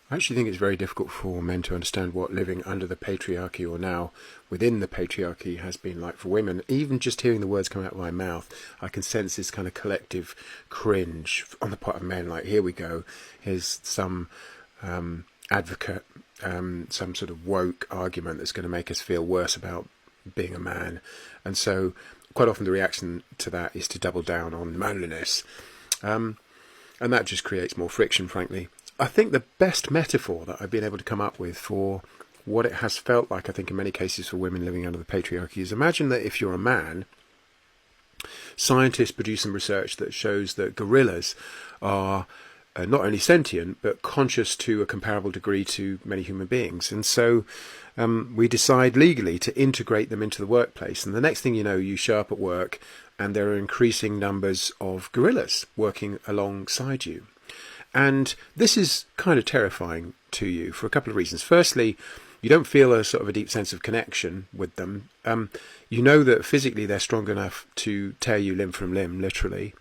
I actually think it's very difficult for men to understand what living under the patriarchy or now within the patriarchy has been like for women. Even just hearing the words come out of my mouth, I can sense this kind of collective cringe on the part of men. Like, here we go. Here's some advocate, some sort of woke argument that's going to make us feel worse about being a man. And so quite often the reaction to that is to double down on manliness. And that just creates more friction, frankly. I think the best metaphor that I've been able to come up with for what it has felt like, I think in many cases for women living under the patriarchy, is imagine that if you're a man, scientists produce some research that shows that gorillas are not only sentient, but conscious to a comparable degree to many human beings. And so we decide legally to integrate them into the workplace. And the next thing you know, you show up at work and there are increasing numbers of gorillas working alongside you. And this is kind of terrifying to you for a couple of reasons. Firstly, you don't feel a sort of a deep sense of connection with them. You know that physically they're strong enough to tear you limb from limb, literally.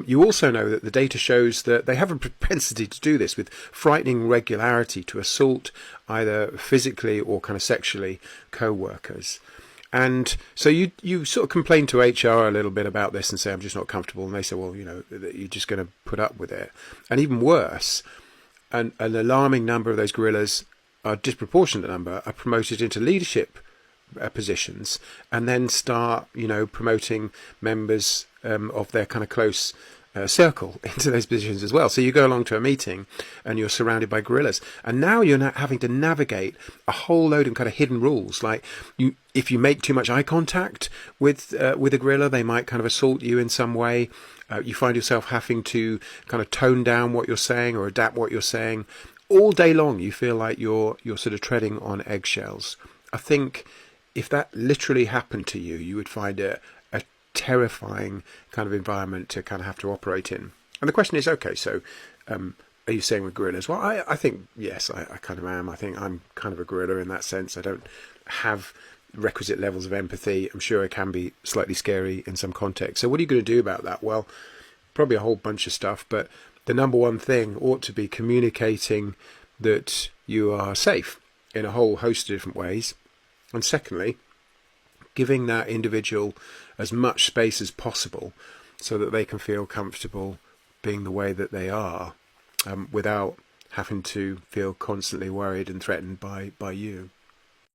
You also know that the data shows that they have a propensity to do this with frightening regularity, to assault either physically or kind of sexually co-workers. And so you sort of complain to HR a little bit about this and say, I'm just not comfortable. And they say, well, you know, you're just going to put up with it. And even worse, an alarming number of those gorillas, a disproportionate number, are promoted into leadership positions and then start, you know, promoting members of their kind of close circle into those positions as well. So you go along to a meeting and you're surrounded by gorillas, and now you're not having to navigate a whole load of kind of hidden rules. Like, if you make too much eye contact with a gorilla, they might kind of assault you in some way. You find yourself having to kind of tone down what you're saying or adapt what you're saying. All day long you feel like you're sort of treading on eggshells. I think if that literally happened to you, you would find it a terrifying kind of environment to kind of have to operate in. And the question is, okay, so are you saying with gorillas? Well, I think, yes, I kind of am. I think I'm kind of a gorilla in that sense. I don't have requisite levels of empathy. I'm sure it can be slightly scary in some contexts. So what are you going to do about that? Well, probably a whole bunch of stuff, but the number one thing ought to be communicating that you are safe in a whole host of different ways. And secondly, giving that individual as much space as possible so that they can feel comfortable being the way that they are, without having to feel constantly worried and threatened by you.